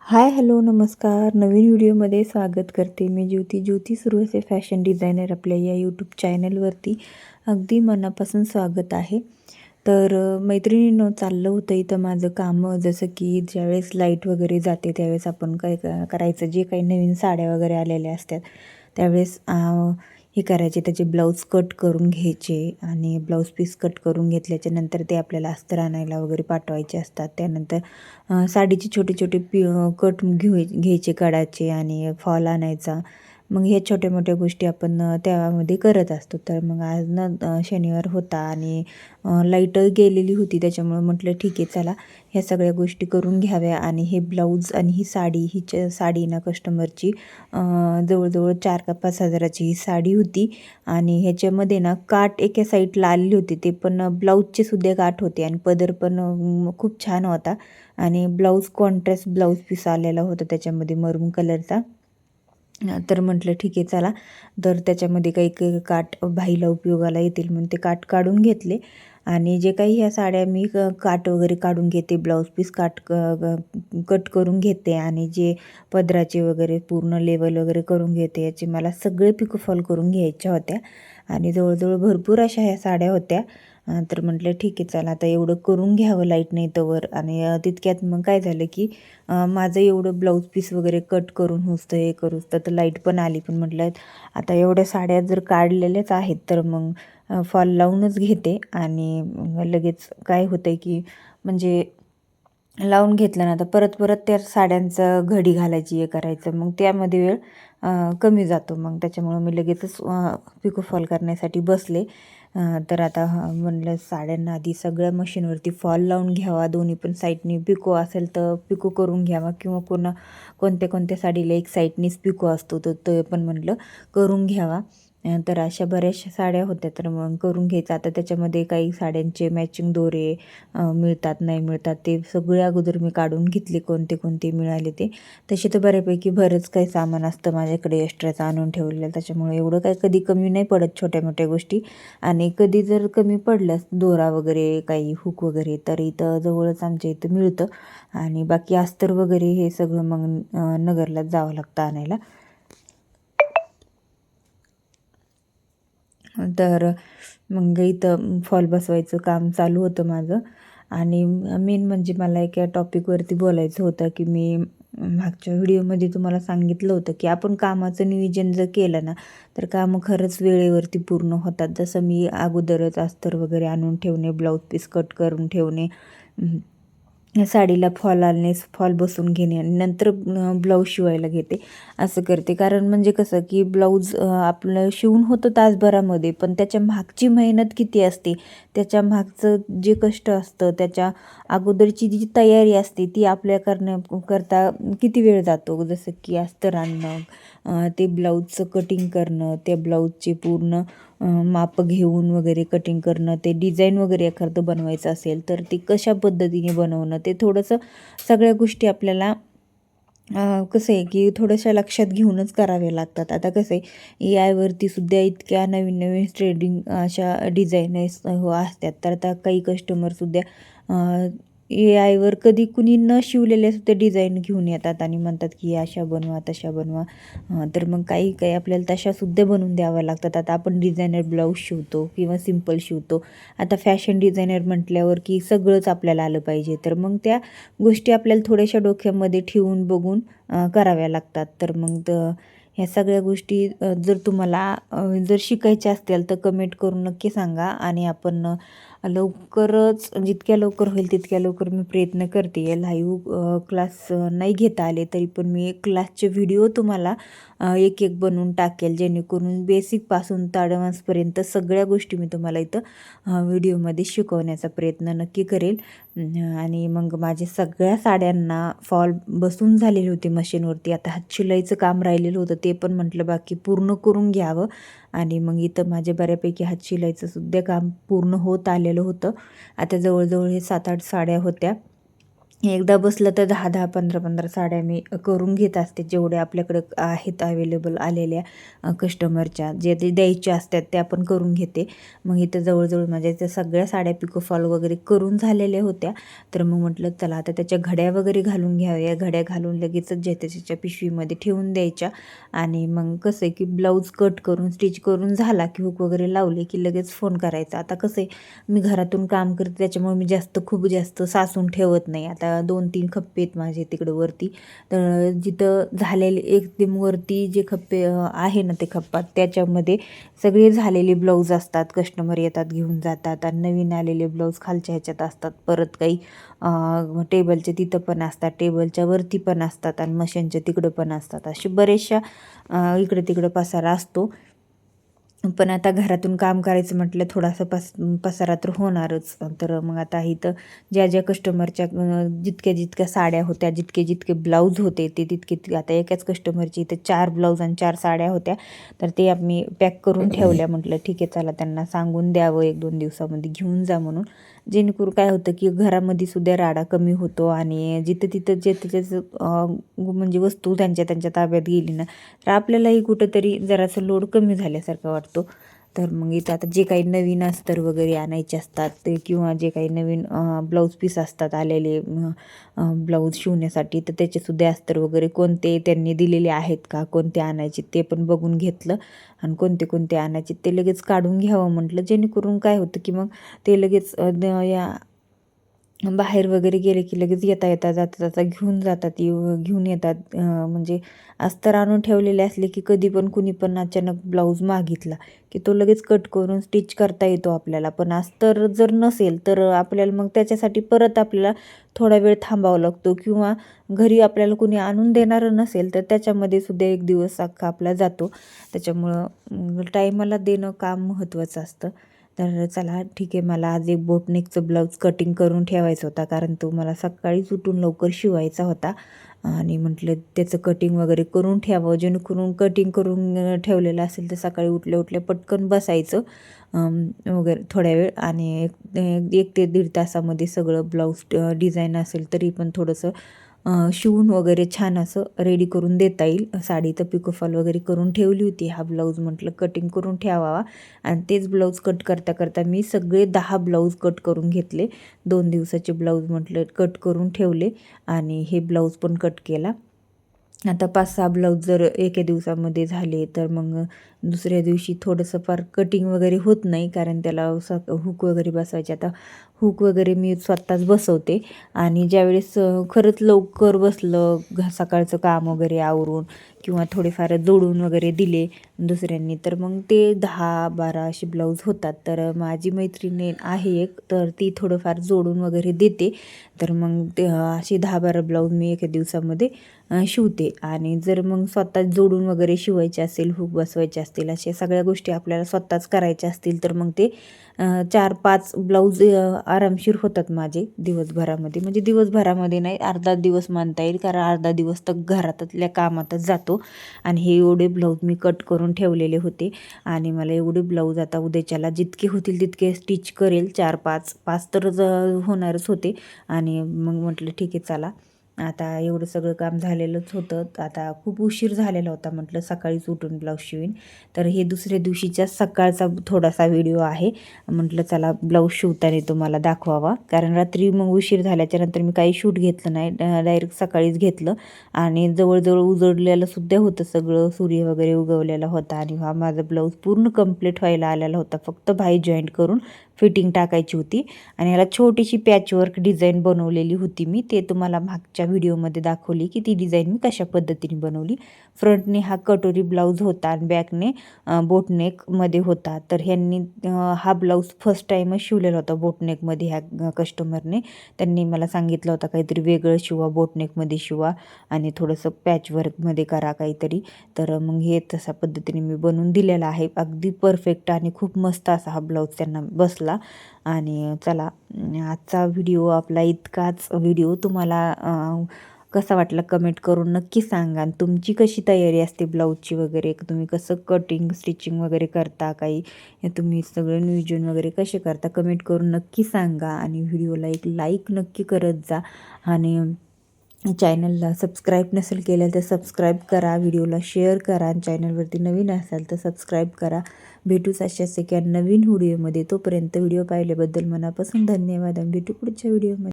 हाय, hello, नमस्कार. नवीन व्हिडिओमध्ये स्वागत करते. मी ज्योती सुरवसे, फॅशन डिझायनर. आपल्या या यूट्यूब चॅनलवरती अगदी मनापासून स्वागत आहे. तर मैत्रिणींनो, चाललं होतं इथं माझं कामं. जसं की ज्यावेळेस लाईट वगैरे जाते त्यावेळेस आपण काय करायचं, जे काही नवीन साड्या वगैरे आलेल्या असतात त्यावेळेस हे करायचे, त्याचे ब्लाऊज कट करून घ्यायचे आणि ब्लाऊज पीस कट करून घेतल्याच्यानंतर ते आपल्याला अस्तर आणायला वगैरे पाठवायचे असतात. त्यानंतर साडीचे छोटे छोटे कट घ्यायचे कडाचे आणि फॉल आणायचा. मग ह्या छोट्या मोठ्या गोष्टी आपण त्यामध्ये करत असतो. तर मग आज ना शनिवार होता आणि लाईट गेलेली होती, त्याच्यामुळं म्हटलं ठीक आहे, चला ह्या सगळ्या गोष्टी करून घ्याव्या. आणि हे ब्लाऊज आणि ही साडी ना कस्टमरची जवळजवळ 4 का 5 हजाराची ही साडी होती. आणि ह्याच्यामध्ये ना काठ एका साईडला आलेली होती, ते पण ब्लाऊजचे सुद्धा काठ होते आणि पदर पण खूप छान होता. आणि ब्लाऊज कॉन्ट्रास्ट ब्लाऊज पीस आलेला होता त्याच्यामध्ये मरून कलरचा. तर म्हटलं ठीक आहे, चला. तर त्याच्यामध्ये काही काही काठ बाईला उपयोगाला येतील म्हणून ते काठ काढून घेतले. आणि जे काही ह्या साड्या मी काठ वगैरे काढून घेते, ब्लाऊज पीस कट करून घेते आणि जे पदराचे वगैरे पूर्ण लेवल वगैरे करून घेते, याचे मला सगळे पिकोफॉल करून घ्यायच्या होत्या. आणि जवळजवळ भरपूर अशा ह्या साड्या होत्या. तर म्हटलं ठीक आहे, चला आता एवढं करून घ्यावं लाईट नाही तोवर. आणि तितक्यात मग काय झालं की माझं एवढं ब्लाऊज पीस वगैरे कट करून होतं हे तर लाईट पण आली. पण म्हटलं आता एवढ्या साड्या जर काढलेल्याच आहेत तर मग फॉल लावूनच घेते. आणि लगेच काय होतं की म्हणजे लावून घेतलं ना, तर परत परत त्या साड्यांचं घडी घालायची, हे करायचं, मग त्यामध्ये वेळ कमी जातो. मग त्याच्यामुळं मी लगेचच पिको करण्यासाठी बसले. तर आता म्हणलं साड्यांना आधी सगळ्या मशीनवरती फॉल लावून घ्यावा. दोन्ही पण साईडनी पिको असेल तर पिको करून घ्यावा, किंवा कोणत्या कोणत्या साडीला एक साईडनीच पिको असतो, तर ते पण म्हणलं करून घ्यावा. तर अशा बऱ्याचशा साड्या होत्या, तर मग करून घ्यायचं. आता त्याच्यामध्ये काही साड्यांचे मॅचिंग दोरे मिळतात, नाही मिळतात, ते सगळे अगोदर मी काढून घेतले, कोणते कोणते मिळाले ते. तसे तर बऱ्यापैकी बरंच काही सामान असतं माझ्याकडे एक्स्ट्राचं आणून ठेवलेलं, त्याच्यामुळे एवढं काही कधी कमी नाही पडत छोट्या मोठ्या गोष्टी. आणि कधी जर कमी पडल्यास दोरा वगैरे काही हुक वगैरे, तर इथं जवळच आमच्या इथं मिळतं. आणि बाकी अस्तर वगैरे हे सगळं मग नगरलाच जावं लागतं आणायला. तर मग इथं फॉल बसवायचं काम चालू होतं माझं. आणि मेन म्हणजे मला एका टॉपिकवरती बोलायचं होतं की मी मागच्या व्हिडिओमध्ये तुम्हाला सांगितलं होतं की आपण कामाचं नियोजन जर केलं ना, तर कामं खरंच वेळेवरती पूर्ण होतात. जसं मी अगोदरच अस्तर वगैरे आणून ठेवणे, ब्लाऊज पीस कट करून ठेवणे, साडीला फॉल आणणे, फॉल बसून घेणे आणि नंतर ब्लाऊज शिवायला घेते, असं करते. कारण म्हणजे कसं की ब्लाऊज आपलं शिवून होतं तासभरामध्ये, पण त्याच्या मागची मेहनत किती असते, त्याच्या मागचं जे कष्ट असतं, त्याच्या अगोदरची जी तयारी असते ती आपल्या करता किती वेळ जातो. जसं की अस्तर आणणं, ते ब्लाऊजचं कटिंग करणं, त्या ब्लाऊजचे पूर्ण माप घेऊन वगैरे कटिंग करणं, ते डिझाईन वगैरे एखादं बनवायचं असेल तर ते कशा पद्धतीने बनवणं, ते थोडंसं सगळ्या गोष्टी आपल्याला कसं आहे की थोड्याशा लक्षात घेऊनच करावे लागतात. आता कसं आहे, AIवरती सुद्धा इतक्या नवीन नवीन ट्रेडिंग अशा डिझाईनर्स असतात. तर आता काही कस्टमरसुद्धा AIवर कधी कुणी न शिवलेल्या सुद्धा डिझाईन घेऊन येतात आणि म्हणतात की अशा बनवा, तशा बनवा. तर मग काही काही आपल्याला तशासुद्धा बनवून द्याव्या लागतात. आता आपण डिझायनर ब्लाऊज शिवतो किंवा सिंपल शिवतो. आता फॅशन डिझायनर म्हटल्यावर की सगळंच आपल्याला आलं पाहिजे, तर मग त्या गोष्टी आपल्याला थोड्याशा डोक्यामध्ये ठेवून बघून कराव्या लागतात. तर मग ह्या सगळ्या गोष्टी जर तुम्हाला जर शिकायच्या असतील तर कमेंट करून नक्की सांगा. आणि आपण लवकरच, जितक्या लवकर होईल तितक्या लवकर मी प्रयत्न करते. लाईव्ह क्लास नाही घेता आले तरी पण मी क्लासचे व्हिडिओ तुम्हाला एक एक बनवून टाकेल, जेणेकरून बेसिकपासून तर ॲडव्हान्सपर्यंत सगळ्या गोष्टी मी तुम्हाला इथं व्हिडिओमध्ये शिकवण्याचा प्रयत्न नक्की करेल. आणि मग माझे सगळ्या साड्यांना फॉल बसून झालेले होते मशीनवरती. आता हातशिलाईचं काम राहिलेलं होतं, ते पण म्हटलं बाकी पूर्ण करून घ्यावं. आणि मग इथं माझे बऱ्यापैकी हातशिलाईचं सुद्धा काम पूर्ण होत आलेलं होतं. आता जवळजवळ हे 7-8 साड्या होत्या. एकदा बसलं तर 10-10, 15-15 साड्या मी करून घेत असते, जेवढ्या आपल्याकडं आहेत अवेलेबल आलेल्या कस्टमरच्या, जे ते द्यायच्या असतात त्या पण करून घेते. मग इथं जवळजवळ माझ्या इथं सगळ्या साड्या पिको फॉल वगैरे करून झालेल्या होत्या. तर मग म्हटलं चला आता त्याच्या घड्या वगैरे घालून घ्याव्या. घड्या घालून लगेचच जे त्याच्या पिशवीमध्ये ठेवून द्यायच्या. आणि मग कसं आहे की ब्लाऊज कट करून स्टिच करून झाला की हुक वगैरे लावले की लगेच फोन करायचा. आता कसं आहे, मी घरातून काम करते त्याच्यामुळे मी खूप जास्त साचून ठेवत नाही. आता 2-3 खप्पे आहेत माझे तिकडं वरती. तर जिथं झालेले एकदम वरती जे खप्पे आहे ना ते खप्पात, त्याच्यामध्ये सगळे झालेले ब्लाऊज असतात. कस्टमर येतात घेऊन जातात आणि नवीन आलेले ब्लाऊज खालच्या ह्याच्यात असतात. परत काही टेबलच्या तिथं पण असतात, टेबलच्या वरती पण असतात आणि मशीनच्या तिकडं पण असतात. अशी बरेचशा इकडे तिकडं पसारा असतो. पण आता घरातून काम करायचं म्हटलं थोडासा पसारा तर होणारच. तर मग आता इथं ज्या कस्टमरच्या जितक्या साड्या होत्या, जितके ब्लाऊज होते ते तितके आता एकाच कस्टमरची इथं 4 ब्लाऊज आणि 4 साड्या होत्या. तर ते आम्ही पॅक करून ठेवल्या. म्हटलं ठीक आहे चला त्यांना सांगून द्यावं 1-2 दिवसामध्ये घेऊन जा म्हणून. जेणेकरून काय होतं की घरामध्ये सुद्धा राडा कमी होतो आणि जिथं तिथं जे त्याचं म्हणजे वस्तू त्यांच्या ताब्यात गेली ना, तर आपल्यालाही कुठंतरी जरासं लोड कमी झाल्यासारखं वाटतो. तर मग इथं आता जे काही नवीन अस्तर वगैरे आणायचे असतात ते, किंवा जे काही नवीन ब्लाऊज पीस असतात आलेले ब्लाऊज शिवण्यासाठी, तर त्याचेसुद्धा अस्तर वगैरे कोणते त्यांनी दिलेले आहेत का, कोणते आणायचे ते पण बघून घेतलं. आणि कोणते आणायचे ते लगेच काढून घ्यावं म्हटलं, जेणेकरून काय होतं की मग ते लगेच या बाहेर वगैरे गेले की लगेच येता जाता घेऊन जातात, घेऊन येतात. म्हणजे अस्तर आणून ठेवलेले असले की कधी पण कुणी पण अचानक ब्लाऊज मागितला की तो लगेच कट करून स्टिच करता येतो आपल्याला. पण अस्तर जर नसेल तर आपल्याला मग त्याच्यासाठी परत आपल्याला थोडा वेळ थांबावा लागतो, किंवा घरी आपल्याला कुणी आणून देणारं नसेल तर त्याच्यामध्ये सुद्धा 1 दिवस अख्खा आपला जातो. त्याच्यामुळं टाईमाला देणं काम महत्त्वाचं असतं. तर चला ठीक आहे, मला आज एक बोटनेकचं ब्लाऊज कटिंग करून ठेवायचा होता, कारण तो मला सकाळीच उठून लवकर शिवायचा होता. आणि म्हटलं त्याचं कटिंग वगैरे करून ठेवावं, जेणेकरून कटिंग करून ठेवलेलं असेल तर सकाळी उठल्या उठल्या पटकन बसायचं वगैरे थोड्या वेळ. आणि 1 ते 1.5 तासामध्ये सगळं ब्लाऊज डिझाईन असेल तरी पण थोडंसं शिवून वगैरे छान असं रेडी करून देता येईल. साडी तर पिकोफॉल वगैरे करून ठेवली होती. हा ब्लाऊज म्हटलं कटिंग करून ठेवावा. आणि तेच ब्लाऊज कट करता करता मी सगळे 10 ब्लाऊज कट करून घेतले. 2 दिवसाचे ब्लाऊज म्हटलं कट करून ठेवले आणि हे ब्लाऊज पण कट केला. आता 5-6 ब्लाऊज जर एके दिवसामध्ये झाले तर मग दुसऱ्या दिवशी थोडंसं फार कटिंग वगैरे होत नाही, कारण त्याला हुक वगैरे बसवायचे. आता हुक वगैरे मी स्वतःच बसवते. आणि ज्यावेळेस खरंच लवकर बसलं सकाळचं काम वगैरे आवरून, किंवा थोडेफार जोडून वगैरे दिले दुसऱ्यांनी, तर मग ते 10-12 असे ब्लाऊज होतात. तर माझी मैत्रीण आहे एक, तर ती थोडंफार जोडून वगैरे देते. तर मग ते असे 10-12 ब्लाऊज मी एका दिवसामध्ये शिवते. आणि जर मग स्वतः जोडून वगैरे शिवायचे असेल, हुक बसवायचे असतील, अशा सगळ्या गोष्टी आपल्याला स्वतःच करायच्या असतील तर मग ते 4-5 ब्लाऊज आरामशीर होतात माझे दिवसभरामध्ये. म्हणजे दिवसभरामध्ये नाही, अर्धा दिवस मानता येईल, कारण अर्धा दिवस तर घरातल्या कामातच जातो. आणि हे एवढे ब्लाऊज मी कट करून ठेवलेले होते. आणि मला एवढे ब्लाऊज आता उद्याच्याला जितके होतील तितके स्टिच करेल. 4-5 तर होणारच होते. आणि मग म्हटलं ठीक आहे चला, आता एवढं सगळं काम झालेलंच होतं. आता खूप उशीर झालेला होता, म्हटलं सकाळीच उठून ब्लाऊज शिवीन. तर हे दुसऱ्या दिवशीच्या सकाळचा थोडासा व्हिडिओ आहे. म्हटलं चला ब्लाऊज शिवताना तुम्हाला दाखवावा, कारण रात्री मग उशीर झाल्याच्यानंतर मी काही शूट घेतलं नाही, डायरेक्ट सकाळीच घेतलं. आणि जवळजवळ उजडलेलं सुद्धा होतं सगळं, सूर्य वगैरे उगवलेला होता. आणि हा माझा ब्लाऊज पूर्ण कंप्लीट व्हायला आलेला होता, फक्त बाही जॉईंट करून फिटिंग टाकायची होती. आणि ह्याला छोटीशी पॅचवर्क डिझाईन बनवलेली होती मी, ते तुम्हाला मागच्या व्हिडिओमध्ये दाखवली की ती डिझाईन मी कशा पद्धतीने बनवली. फ्रंटने हा कटोरी ब्लाऊज होता आणि बॅकने बोटनेकमध्ये होता. तर ह्यांनी हा ब्लाऊज फर्स्ट टाईमच शिवलेला होता बोटनेकमध्ये. ह्या कस्टमरने त्यांनी मला सांगितलं होतं काहीतरी वेगळं शिवा, बोटनेकमध्ये शिवा आणि थोडंसं पॅचवर्कमध्ये करा काहीतरी. तर मग हे तशा पद्धतीने मी बनवून दिलेला आहे. अगदी परफेक्ट आणि खूप मस्त असा हा ब्लाऊज त्यांना बसला. आणि चला, आजचा व्हिडिओ आपला इतकाच. व्हिडिओ तुम्हाला कसा वाटला कमेंट करून नक्की सांगा. आणि तुमची कशी तयारी असते ब्लाऊजची वगैरे, तुम्ही कसं कटिंग स्टिचिंग वगैरे करता, काही तुम्ही सगळं नियोजन वगैरे कसे करता कमेंट करून नक्की सांगा. आणि व्हिडिओला एक लाईक नक्की करत जा. आणि चॅनलला सबस्क्राईब नसेल केलं तर सबस्क्राईब करा, व्हिडिओला शेअर करा. आणि चॅनलवरती नवीन असाल तर सबस्क्राईब करा. भेटूच अशाच एका नवीन व्हिडिओमध्ये. तोपर्यंत व्हिडिओ पाहिल्याबद्दल मनापासून धन्यवाद आणि भेटू पुढच्या व्हिडिओमध्ये.